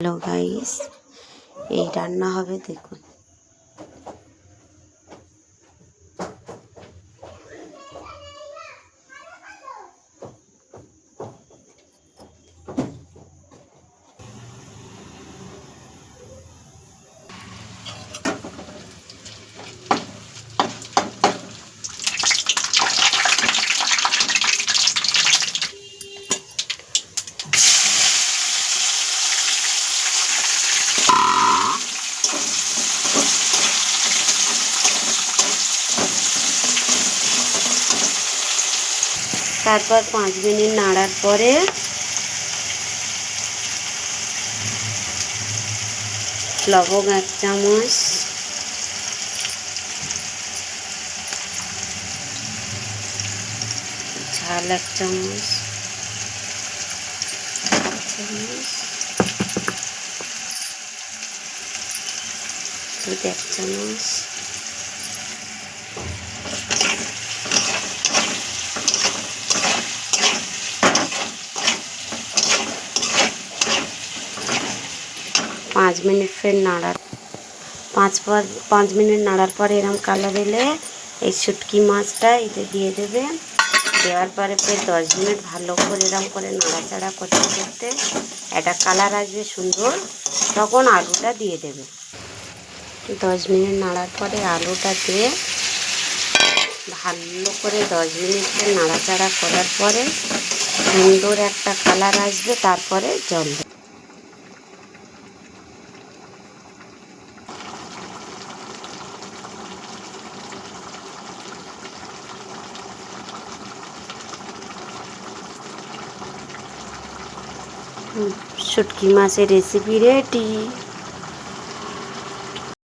Hello guys, এই রান্না হবে দেখুন। তারপর 5 মিনিট নাড়ার পরে লবঙ্গ 1 চামচ, ঝাল 1 চামচ, দুধ 1 চামচ, পাঁচ মিনিট ফের নাড়ার 5 মিনিট নাড়ার পরে এরকম কালার এলে এই শুটকি মাছটা এতে দিয়ে দেবে। দেওয়ার পরে ফের 10 মিনিট ভালো করে এরকম করে নাড়াচাড়া করতে করতে একটা কালার আসবে সুন্দর, তখন আলুটা দিয়ে দেবে। 10 মিনিট নাড়ার পরে আলুটা দিয়ে ভালো করে 10 মিনিট নাড়াচাড়া করার পরে সুন্দর একটা কালার আসবে, তারপরে জল দেবে। শুটকি মাছের রেসিপি রেডি।